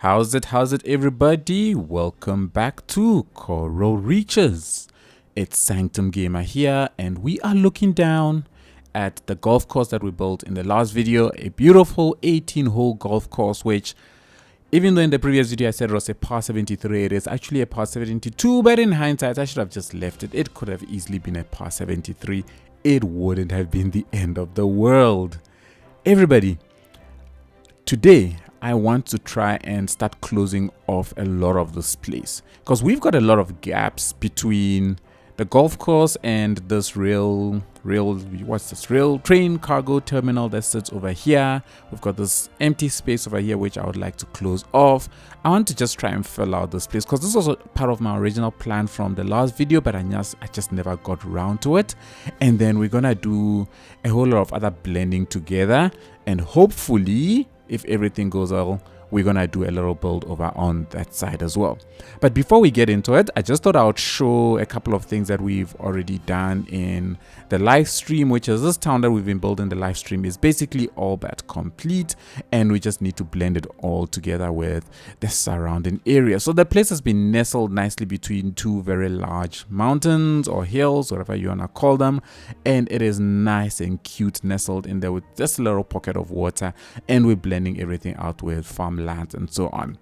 How's it everybody? Welcome back to Coral Reeches. It's Sanctum Gamer here, and we are looking down at the golf course that we built in the last video, a beautiful 18-hole golf course, which even though in the previous video I said it was a par 73, it is actually a par 72, but in hindsight I should have just left it. It could have easily been a par 73. It wouldn't have been the end of the world. Everybody, today I want to try and start closing off a lot of this place, because we've got a lot of gaps between the golf course and this rail train cargo terminal that sits over here. We've got this empty space over here which I would like to close off. I want to just try and fill out this place because this was part of my original plan from the last video, but I just never got around to it. And then we're gonna do a whole lot of other blending together, and hopefully, if everything goes well, we're gonna do a little build over on that side as well. But before we get into it, I just thought I would show a couple of things that we've already done in the live stream, which is this town that we've been building. The live stream is basically all but complete, and we just need to blend it all together with the surrounding area. So the place has been nestled nicely between two very large mountains or hills, whatever you wanna call them, and it is nice and cute nestled in there with just a little pocket of water, and we're blending everything out with farmland and so on.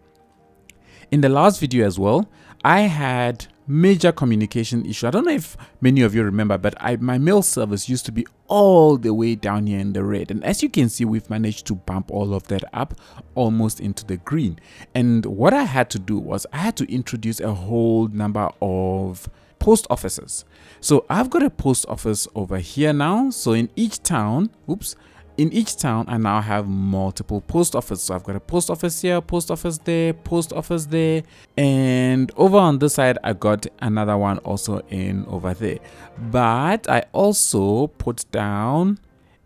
In the last video as well, I had major communication issue. I don't know if many of you remember, but my mail service used to be all the way down here in the red, and as you can see, we've managed to bump all of that up almost into the green. And what I had to do was I had to introduce a whole number of post offices. So I've got a post office over here now. So in each town, I now have multiple post offices. So I've got a post office here, post office there, and over on this side I got another one also in over there. But I also put down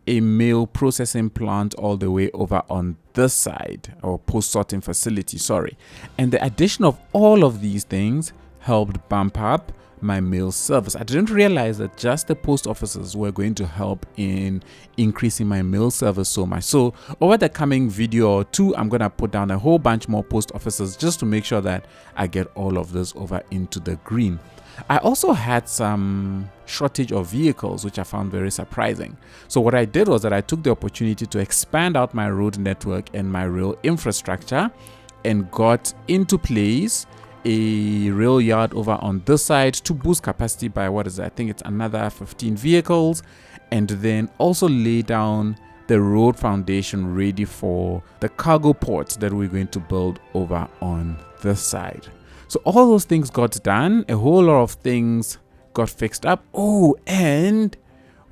a mail processing plant all the way over on this side, or post sorting facility, sorry. And the addition of all of these things helped bump up my mail service. I didn't realize that just the post offices were going to help in increasing my mail service so much. So over the coming video or two, I'm gonna put down a whole bunch more post offices just to make sure that I get all of this over into the green. I also had some shortage of vehicles, which I found very surprising. So what I did was that I took the opportunity to expand out my road network and my rail infrastructure, and got into place a rail yard over on this side to boost capacity by I think it's another 15 vehicles, and then also lay down the road foundation ready for the cargo ports that we're going to build over on this side. So all those things got done, a whole lot of things got fixed up. Oh, and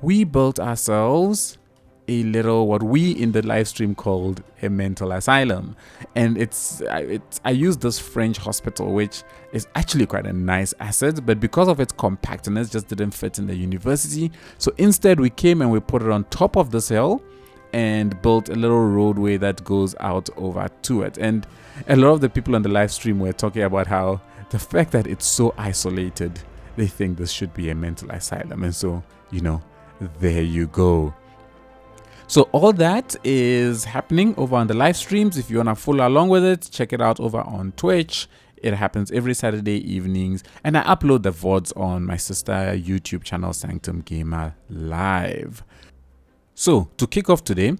we built ourselves a little, what we in the live stream called a mental asylum, and I use this French hospital, which is actually quite a nice asset, but because of its compactness just didn't fit in the university. So instead we came and we put it on top of this hill and built a little roadway that goes out over to it. And a lot of the people on the live stream were talking about how the fact that it's so isolated, they think this should be a mental asylum. And so, you know, there you go. So all that is happening over on the live streams. If you want to follow along with it, check it out over on Twitch. It happens every Saturday evenings, and I upload the VODs on my sister YouTube channel, Sanctum Gamer Live. So to kick off today,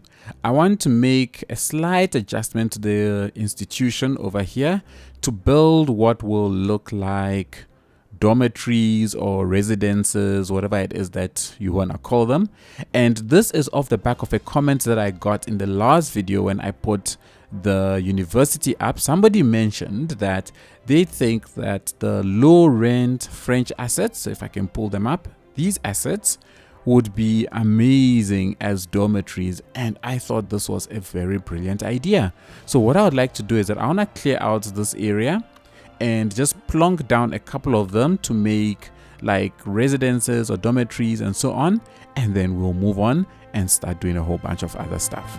I want to make a slight adjustment to the institution over here to build what will look like dormitories or residences, whatever it is that you want to call them. And this is off the back of a comment that I got in the last video when I put the university up. Somebody mentioned that they think that the low rent French assets, if I can pull them up, these assets would be amazing as dormitories, and I thought this was a very brilliant idea. So what I would like to do is that I want to clear out this area and just plonk down a couple of them to make like residences or dormitories and so on, and then we'll move on and start doing a whole bunch of other stuff.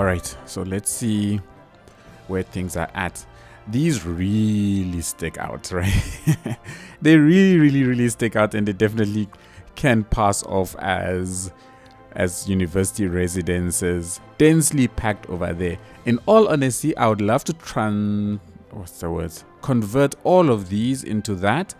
All right, so let's see where things are at. These really stick out, right? They really stick out, and they definitely can pass off as university residences, densely packed over there. In all honesty, I would love to convert all of these into that,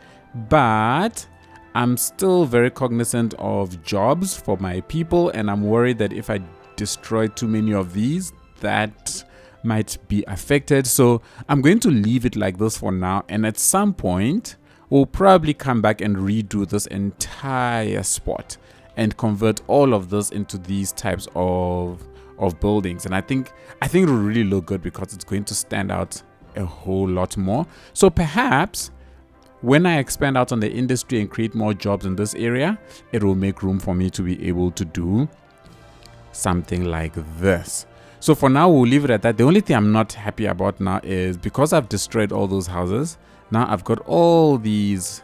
but I'm still very cognizant of jobs for my people, and I'm worried that if I destroy too many of these, that might be affected. So I'm going to leave it like this for now, and at some point we'll probably come back and redo this entire spot and convert all of this into these types of buildings. And I think it will really look good because it's going to stand out a whole lot more. So perhaps when I expand out on the industry and create more jobs in this area, it will make room for me to be able to do something like this. So for now, we'll leave it at that. The only thing I'm not happy about now is because I've destroyed all those houses, now I've got all these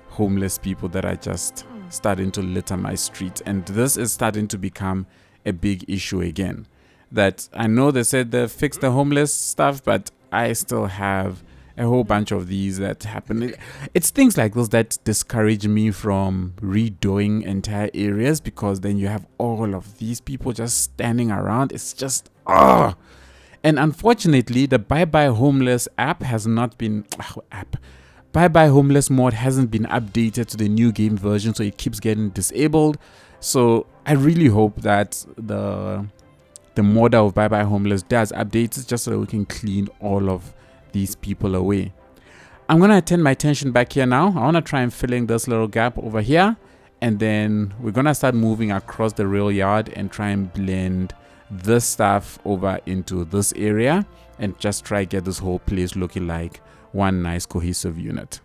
homeless people that are just starting to litter my street. And this is starting to become a big issue again. That I know they said they fixed the homeless stuff, but I still have a whole bunch of these that happen. It's things like those that discourage me from redoing entire areas, because then you have all of these people just standing around. It's just, and unfortunately, the Bye Bye Homeless app has not been, Bye Bye Homeless mod hasn't been updated to the new game version, so it keeps getting disabled. So I really hope that the modder of Bye Bye Homeless does update it, just so that we can clean all of these people away. I'm gonna turn my attention back here now. I want to try and fill in this little gap over here, and then we're gonna start moving across the rail yard and try and blend this stuff over into this area and just try get this whole place looking like one nice cohesive unit.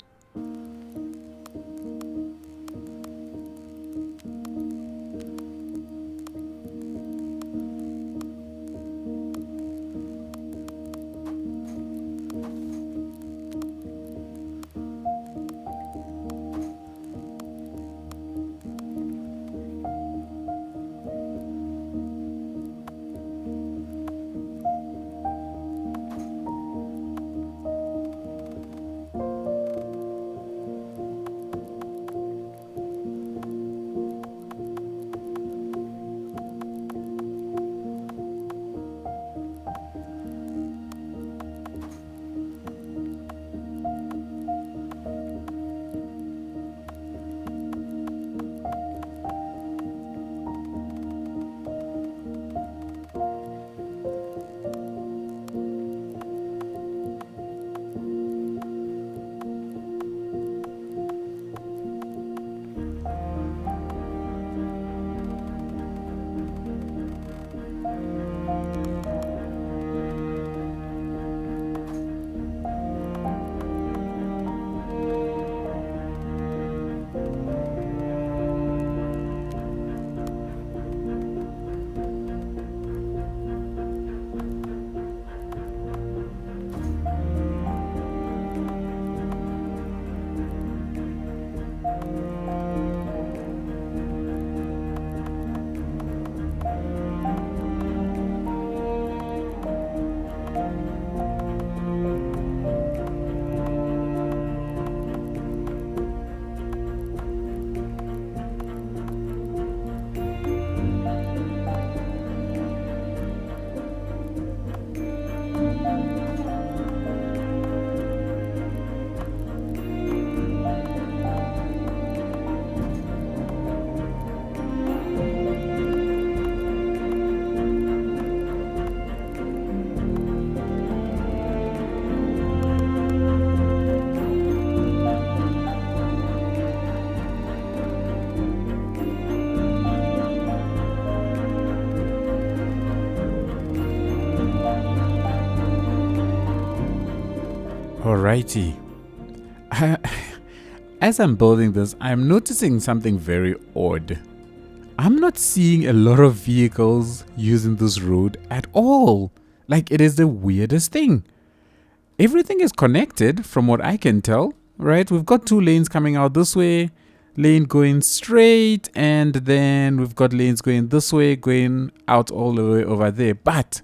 Alrighty. As I'm building this, I'm noticing something very odd. I'm not seeing a lot of vehicles using this road at all. Like, it is the weirdest thing. Everything is connected from what I can tell, right? We've got two lanes coming out this way, lane going straight, and then we've got lanes going this way, going out all the way over there. But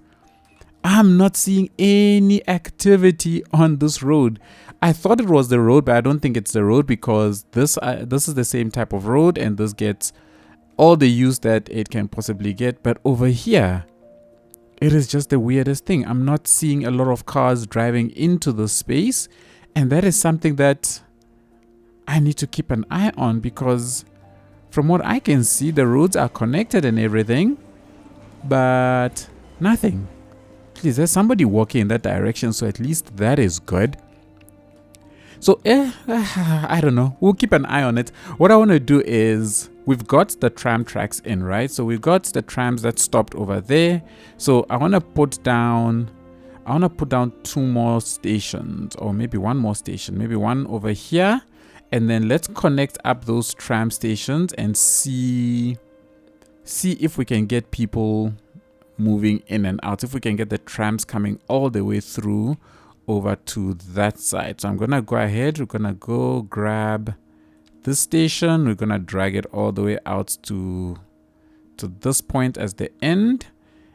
I'm not seeing any activity on this road. I thought it was the road, but I don't think it's the road, because this is the same type of road, and this gets all the use that it can possibly get. But over here, it is just the weirdest thing. I'm not seeing a lot of cars driving into the space, and that is something that I need to keep an eye on, because from what I can see, the roads are connected and everything, but nothing. Please, there's somebody walking in that direction, so at least that is good. So, I don't know. We'll keep an eye on it. What I want to do is, we've got the tram tracks in, right? So we've got the trams that stopped over there. So I want to put down 2 more stations, or maybe 1 more station, maybe 1 over here. And then let's connect up those tram stations and see if we can get people moving in and out, if we can get the trams coming all the way through over to that side. So I'm gonna go ahead, we're gonna go grab this station, we're gonna drag it all the way out to this point as the end.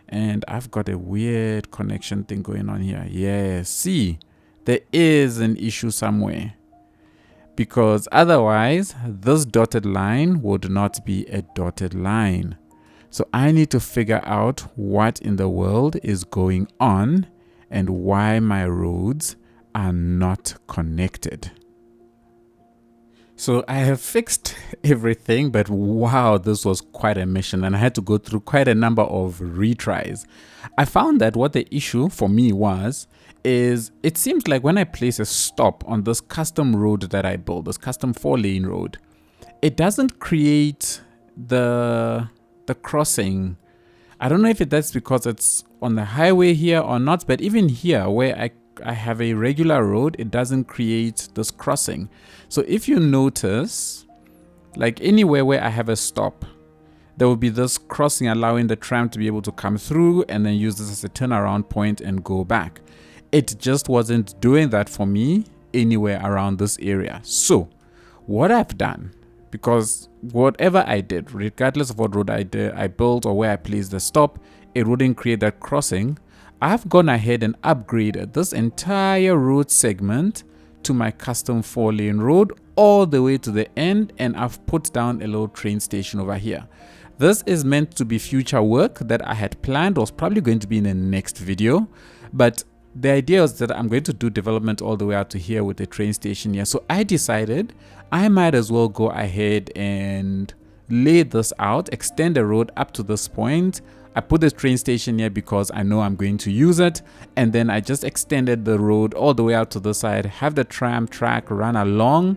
And I've got a weird connection thing going on here. Yeah, see, there is an issue somewhere, because otherwise this dotted line would not be a dotted line. So I need to figure out what in the world is going on and why my roads are not connected. So I have fixed everything, but wow, this was quite a mission, and I had to go through quite a number of retries. I found that what the issue for me is it seems like when I place a stop on this custom road that I built, this custom 4-lane road, it doesn't create the crossing. I don't know if that's because it's on the highway here or not, but even here where I have a regular road, it doesn't create this crossing. So if you notice, like anywhere where I have a stop, there will be this crossing allowing the tram to be able to come through and then use this as a turnaround point and go back. It just wasn't doing that for me anywhere around this area. So what I've done, because whatever I did, regardless of what road I built or where I placed the stop, it wouldn't create that crossing. I've gone ahead and upgraded this entire road segment to my custom 4-lane road all the way to the end, and I've put down a little train station over here. This is meant to be future work that I had planned, was probably going to be in the next video, but the idea is that I'm going to do development all the way out to here with the train station here. So I decided I might as well go ahead and lay this out, extend the road up to this point. I put the train station here because I know I'm going to use it, and then I just extended the road all the way out to the side, have the tram track run along,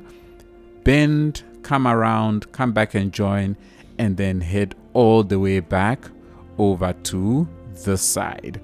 bend, come around, come back and join, and then head all the way back over to this side.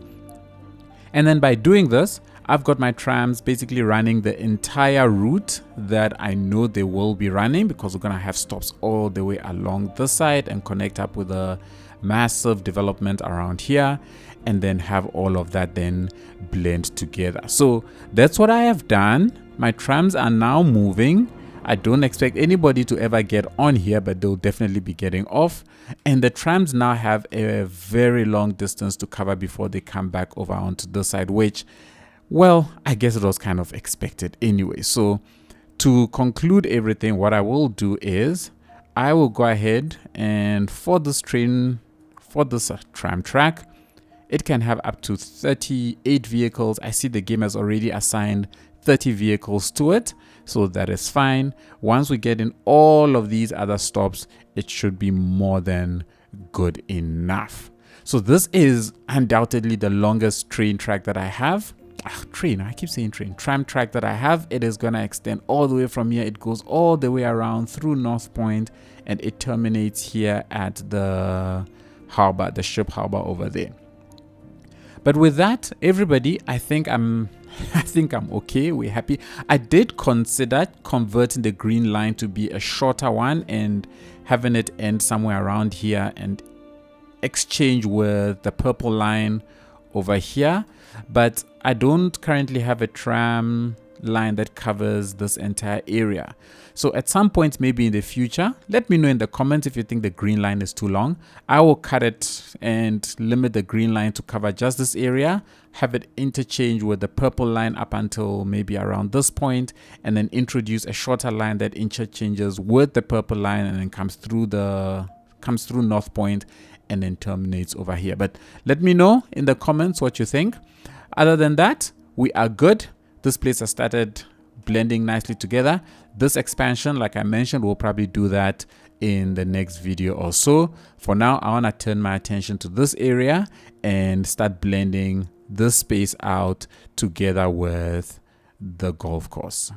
And then by doing this, I've got my trams basically running the entire route that I know they will be running, because we're going to have stops all the way along this side and connect up with a massive development around here, and then have all of that then blend together. So that's what I have done. My trams are now moving. I don't expect anybody to ever get on here, but they'll definitely be getting off. And the trams now have a very long distance to cover before they come back over onto this side, which, well, I guess it was kind of expected anyway. So to conclude everything, what I will do is I will go ahead and for this tram track, it can have up to 38 vehicles. I see the game has already assigned 30 vehicles to it, so that is fine. Once we get in all of these other stops, it should be more than good enough. So this is undoubtedly the longest train track that I have. I keep saying train. Tram track that I have. It is going to extend all the way from here. It goes all the way around through North Point, and it terminates here at the harbor, the ship harbor over there. But with that, everybody, I think I'm okay. We're happy. I did consider converting the green line to be a shorter one and having it end somewhere around here and exchange with the purple line over here, but I don't currently have a tram line that covers this entire area. So at some point, maybe in the future, let me know in the comments if you think the green line is too long. I will cut it and limit the green line to cover just this area, have it interchange with the purple line up until maybe around this point, and then introduce a shorter line that interchanges with the purple line and then comes through North Point and then terminates over here. But let me know in the comments what you think. Other than that, we are good. This place has started blending nicely together. This expansion, like I mentioned, we'll probably do that in the next video or so. For now, I want to turn my attention to this area and start blending this space out together with the golf course.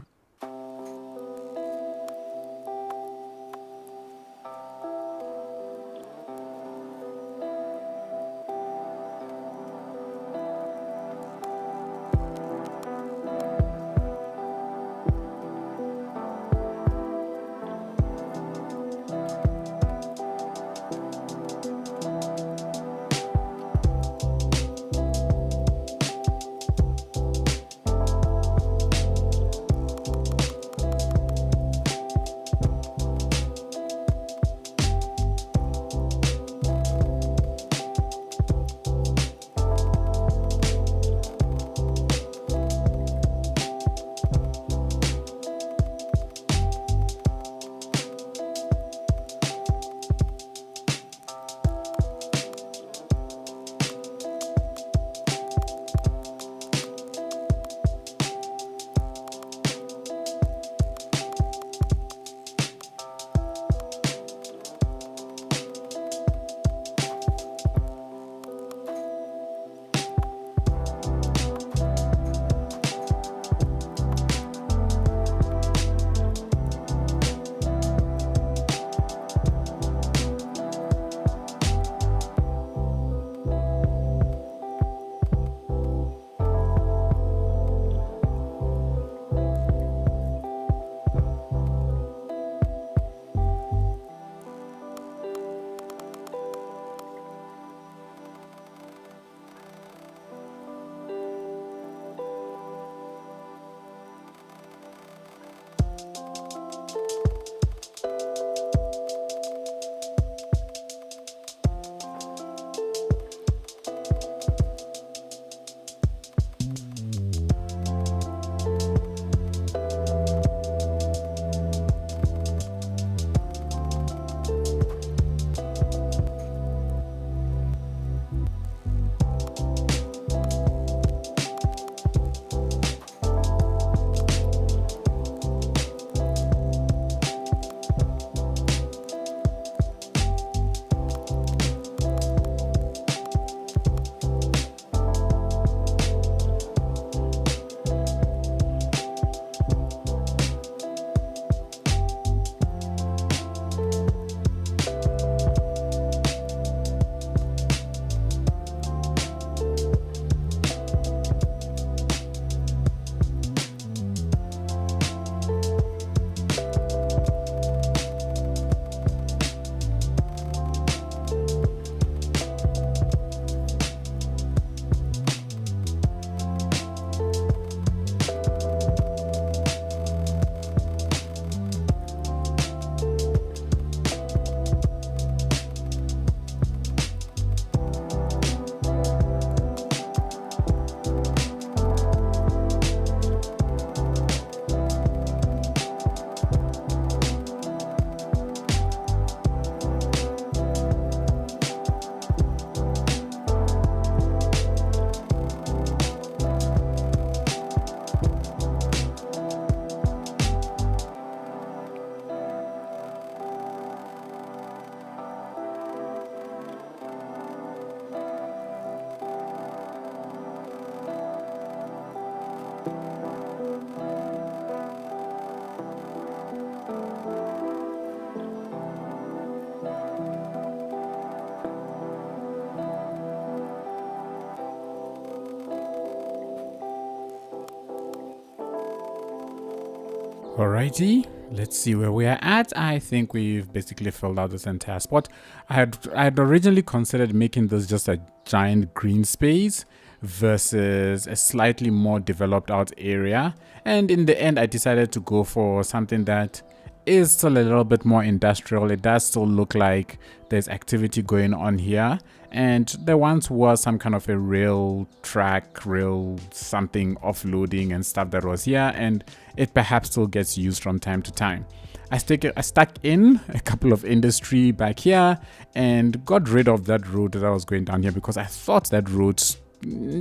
Alrighty, Let's see where we are at. I think we've basically filled out this entire spot. I had originally considered making this just a giant green space versus a slightly more developed out area. And in the end, I decided to go for something that is still a little bit more industrial. It does still look like there's activity going on here. And there once was some kind of a rail track, rail something offloading and stuff that was here, and it perhaps still gets used from time to time. I stuck in a couple of industry back here and got rid of that road that I was going down here because I thought that road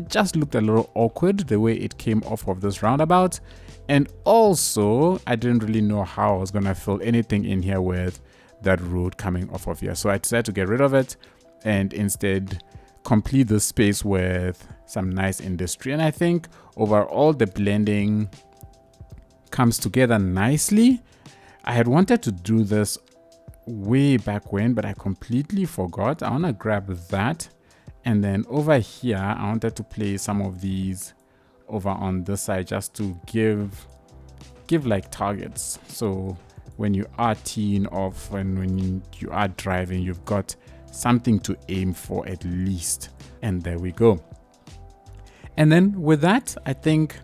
just looked a little awkward the way it came off of this roundabout. And also, I didn't really know how I was going to fill anything in here with that road coming off of here. So I decided to get rid of it and instead complete the space with some nice industry. And I think overall the blending comes together nicely. I had wanted to do this way back when, but I completely forgot. I want to grab that. And then over here, I wanted to place some of these over on this side just to give like targets. So when you are teeing off and when you are driving, you've got something to aim for at least. And there we go. And then with that, I think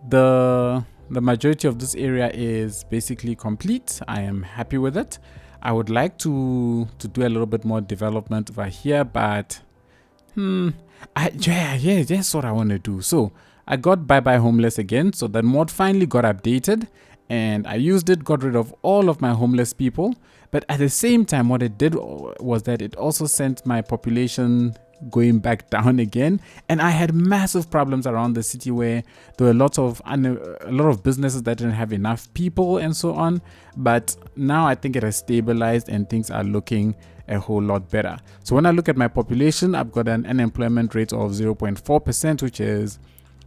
the majority of this area is basically complete. I am happy with it. I would like to do a little bit more development over here, but yeah, that's what I want to do. So I got Bye Homeless again. So that mod finally got updated and I used it, got rid of all of my homeless people. But at the same time, what it did was that it also sent my population going back down again. And I had massive problems around the city where there were a lot of businesses that didn't have enough people and so on. But now I think it has stabilized and things are looking a whole lot better. So when I look at my population, I've got an unemployment rate of 0.4%, which is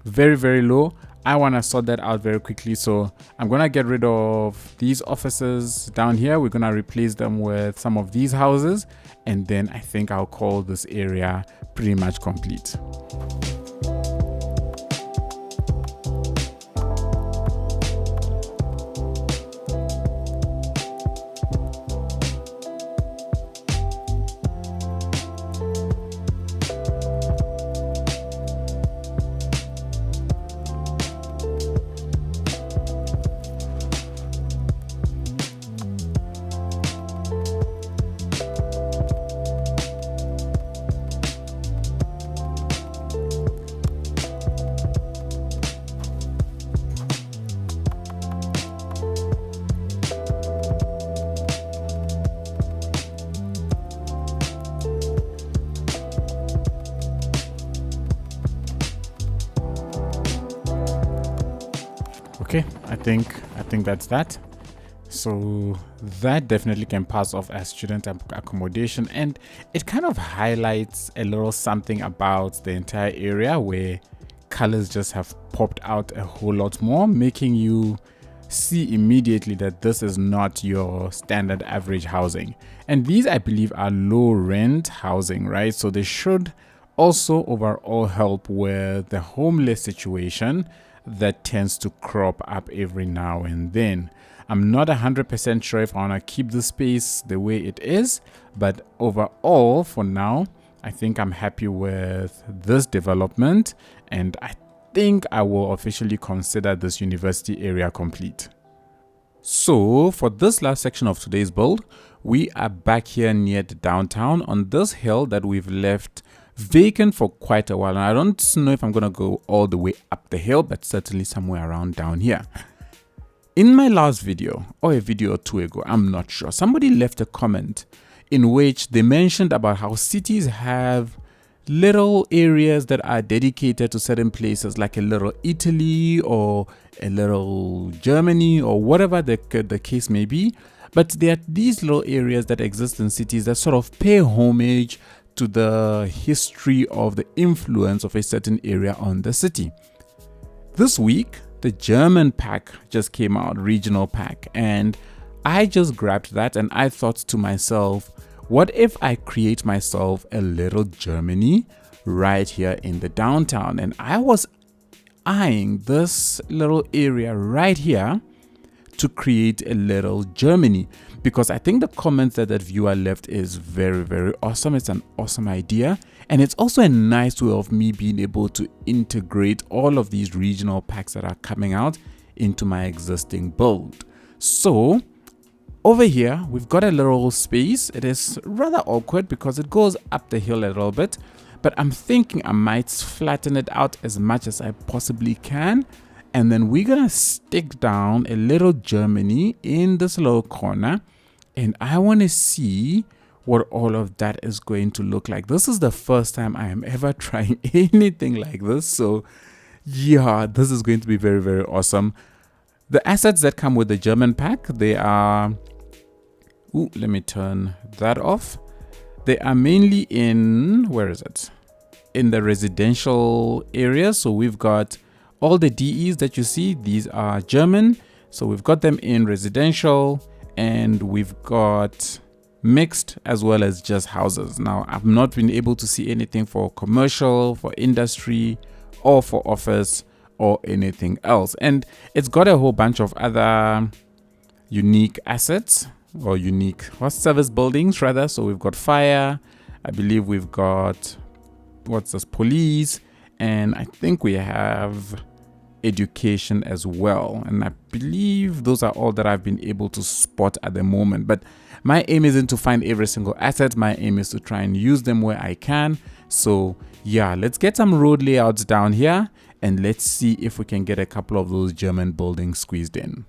very, very low. I want to sort that out very quickly. So I'm going to get rid of these offices down here. We're going to replace them with some of these houses. And then I think I'll call this area pretty much complete. Okay, I think that's that. So that definitely can pass off as student accommodation, and it kind of highlights a little something about the entire area where colors just have popped out a whole lot more, making you see immediately that this is not your standard average housing. And these, I believe, are low rent housing, right? So they should also overall help with the homeless situation that tends to crop up every now and then. I'm not 100% sure if I want to keep the space the way it is, but overall for now, I think I'm happy with this development, and I think I will officially consider this university area complete. So for this last section of today's build, we are back here near the downtown on this hill that we've left vacant for quite a while. And I don't know if I'm going to go all the way up the hill, but certainly somewhere around down here. In my last video, or a video or two ago, I'm not sure, somebody left a comment in which they mentioned about how cities have little areas that are dedicated to certain places, like a little Italy or a little Germany or whatever the case may be. But there are these little areas that exist in cities that sort of pay homage to the history of the influence of a certain area on the city. This week, the German pack just came out, regional pack, and I just grabbed that and I thought to myself, what if I create myself a little Germany right here in the downtown? And I was eyeing this little area right here to create a little Germany, because I think the comments that viewer left is very, very awesome. It's an awesome idea, and it's also a nice way of me being able to integrate all of these regional packs that are coming out into my existing build. So over here, we've got a little space. It is rather awkward because it goes up the hill a little bit, but I'm thinking I might flatten it out as much as I possibly can. And then we're gonna stick down a little Germany in this little corner. And I wanna see what all of that is going to look like. This is the first time I am ever trying anything like this. So yeah, this is going to be very, very awesome. The assets that come with the German pack, they are, let me turn that off. They are mainly in, where is it? In the residential area. So we've got all the DEs that you see, these are German. So we've got them in residential, and we've got mixed as well as just houses. Now, I've not been able to see anything for commercial, for industry, or for office, or anything else. And it's got a whole bunch of other unique assets, or unique service buildings rather. So we've got fire, I believe we've got, what's this, police, and I think we have education as well. And I believe those are all that I've been able to spot at the moment. But my aim isn't to find every single asset. My aim is to try and use them where I can. So yeah, let's get some road layouts down here, and let's see if we can get a couple of those German buildings squeezed in.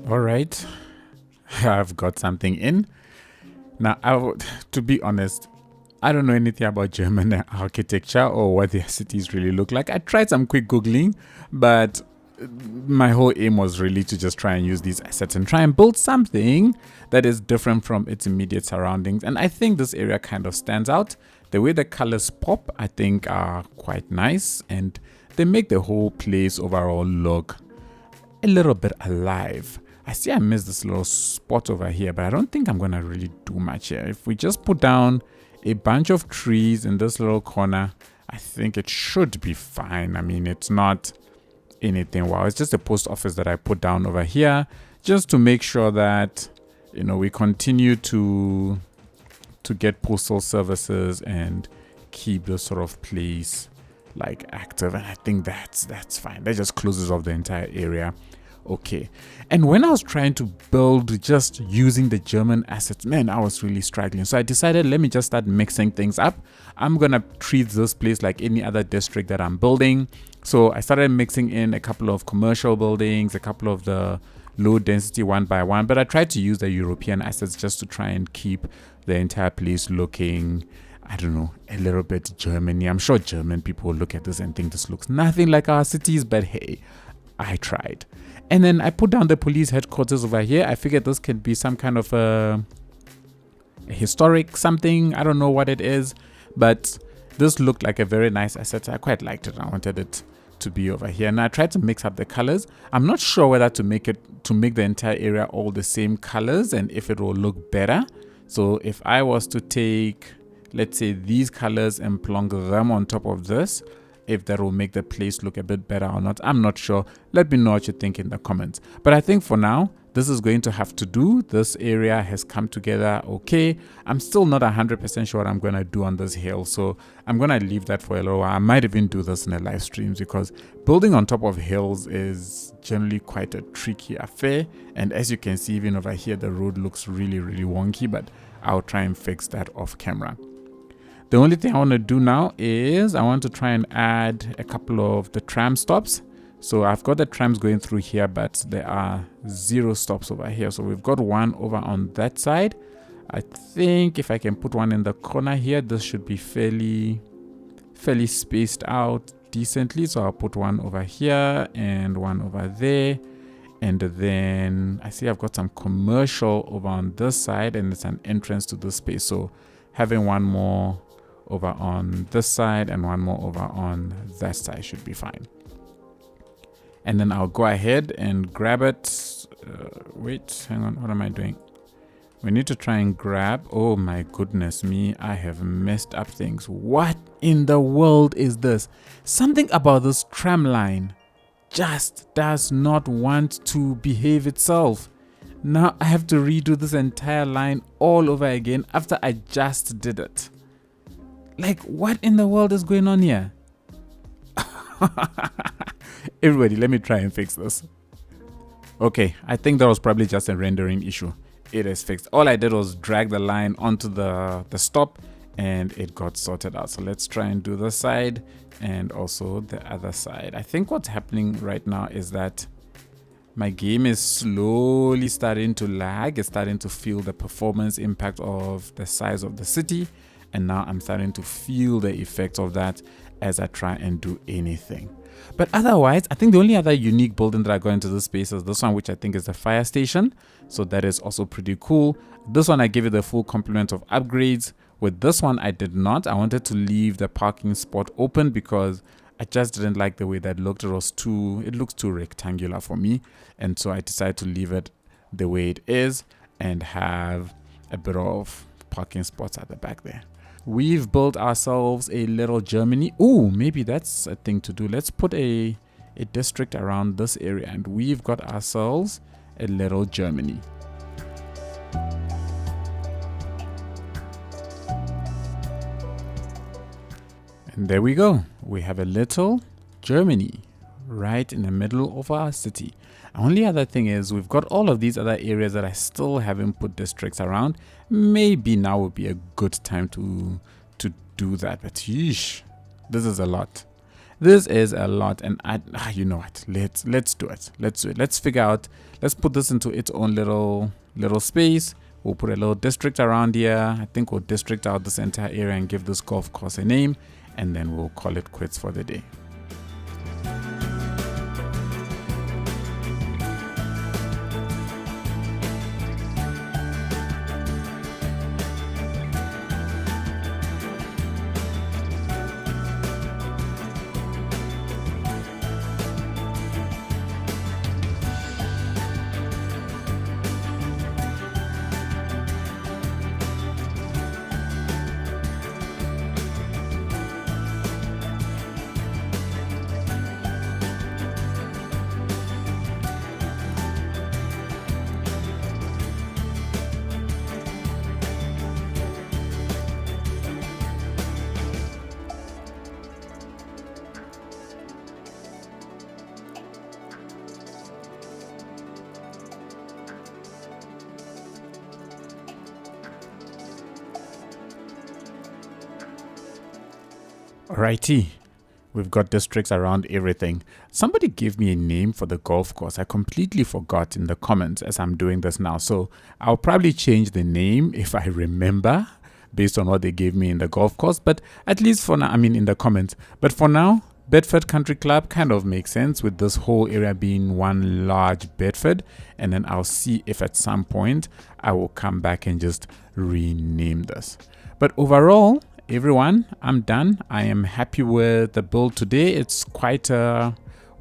All right, I've got something in. Now, to be honest, I don't know anything about German architecture or what their cities really look like. I tried some quick Googling, but my whole aim was really to just try and use these assets and try and build something that is different from its immediate surroundings. And I think this area kind of stands out. The way the colors pop, I think, are quite nice, and they make the whole place overall look a little bit alive. I see I missed this little spot over here, but I don't think I'm gonna really do much here. If we just put down a bunch of trees in this little corner, I think it should be fine. I mean, it's not anything wow. It's just a post office that I put down over here just to make sure that, you know, we continue to get postal services and keep this sort of place like active. And I think that's fine. That just closes off the entire area. Okay, and when I was trying to build just using the German assets, man, I was really struggling. So I decided, let me just start mixing things up. I'm gonna treat this place like any other district that I'm building. So I started mixing in a couple of commercial buildings, a couple of the low density one by one, but I tried to use the European assets just to try and keep the entire place looking, I don't know, a little bit Germany. I'm sure German people will look at this and think this looks nothing like our cities, but hey, I tried. And then I put down the police headquarters over here. I figured this could be some kind of a historic something. I don't know what it is, but this looked like a very nice asset. I quite liked it. I wanted it to be over here. And I tried to mix up the colors. I'm not sure whether to make the entire area all the same colors and if it will look better. So if I was to take, let's say, these colors and plonk them on top of this, if that will make the place look a bit better or not, I'm not sure. Let me know what you think in the comments. But I think for now, this is going to have to do. This area has come together okay. I'm still not 100% sure what I'm going to do on this hill, so I'm going to leave that for a little while. I might even do this in a live stream because building on top of hills is generally quite a tricky affair. And as you can see, even over here, the road looks really, really wonky, but I'll try and fix that off camera. The only thing I want to do now is I want to try and add a couple of the tram stops. So I've got the trams going through here, but there are 0 stops over here. So we've got one over on that side. I think if I can put one in the corner here, this should be fairly spaced out decently. So I'll put one over here and one over there. And then I see I've got some commercial over on this side, and it's an entrance to this space. So having one more over on this side and one more over on that side should be fine. And then I'll go ahead and grab it. Wait, hang on, what am I doing? We need to try and grab, oh my goodness me, I have messed up things. What in the world is this? Something about this tram line just does not want to behave itself. Now I have to redo this entire line all over again after I just did it. Like, what in the world is going on here? Everybody, let me try and fix this. Okay, I think that was probably just a rendering issue. It is fixed. All I did was drag the line onto the stop and it got sorted out. So let's try and do this side and also the other side. I think what's happening right now is that my game is slowly starting to lag. It's starting to feel the performance impact of the size of the city. And now I'm starting to feel the effects of that as I try and do anything. But otherwise, I think the only other unique building that I got into this space is this one, which I think is the fire station. So that is also pretty cool. This one, I gave it the full complement of upgrades. With this one, I did not. I wanted to leave the parking spot open because I just didn't like the way that looked. It looks too rectangular for me. And so I decided to leave it the way it is and have a bit of parking spots at the back there. We've built ourselves a little Germany. Oh, maybe that's a thing to do. Let's put a district around this area and we've got ourselves a little Germany. And there we go. We have a little Germany right in the middle of our city. Only other thing is we've got all of these other areas that I still haven't put districts around. Maybe now would be a good time to do that. But yeesh, this is a lot. This is a lot, and you know what? Let's do it. Let's do it. Let's figure out. Let's put this into its own little space. We'll put a little district around here. I think we'll district out this entire area and give this golf course a name, and then we'll call it quits for the day. Alrighty, we've got districts around everything. Somebody gave me a name for the golf course. I completely forgot in the comments as I'm doing this now. So I'll probably change the name if I remember based on what they gave me in the golf course. But at least for now, I mean in the comments. But for now, Bedford Country Club kind of makes sense with this whole area being one large Bedford. And then I'll see if at some point I will come back and just rename this. But overall, everyone, I'm done. I am happy with the build today. It's quite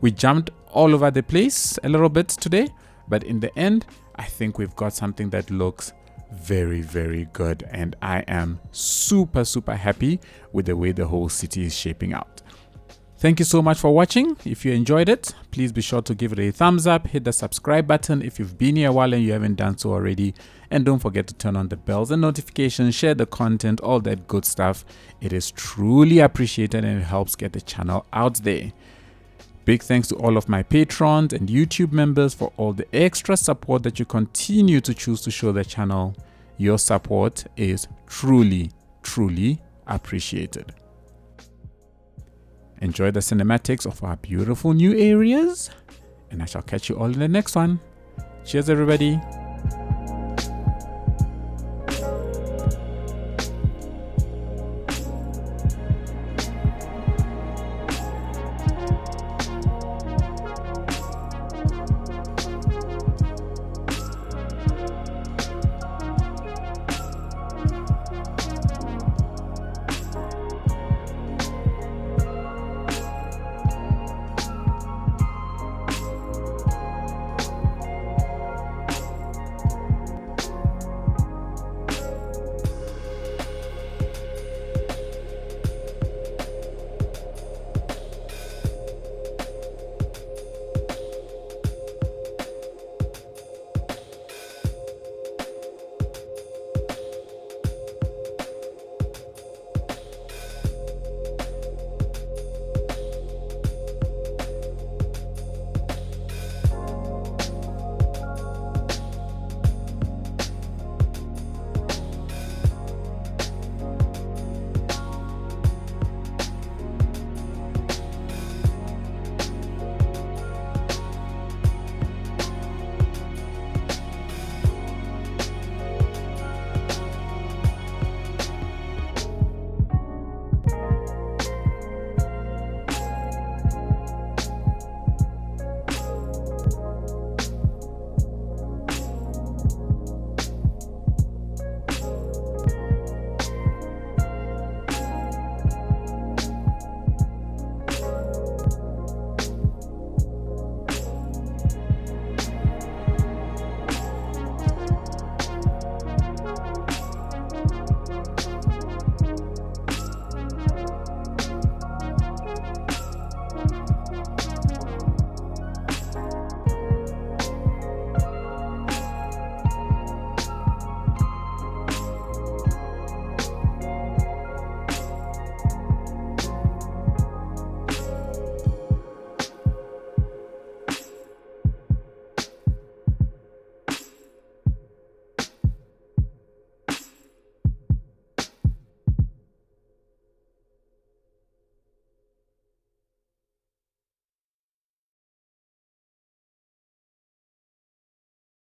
we jumped all over the place a little bit today, but in the end I think we've got something that looks very, very good, and I am super happy with the way the whole city is shaping out. Thank you so much for watching. If you enjoyed it, please be sure to give it a thumbs up, hit the subscribe button if you've been here a while and you haven't done so already, and don't forget to turn on the bells and notifications, share the content, all that good stuff. It is truly appreciated and it helps get the channel out there. Big thanks to all of my patrons and YouTube members for all the extra support that you continue to choose to show the channel. Your support is truly appreciated. Enjoy the cinematics of our beautiful new areas, and I shall catch you all in the next one. Cheers, everybody.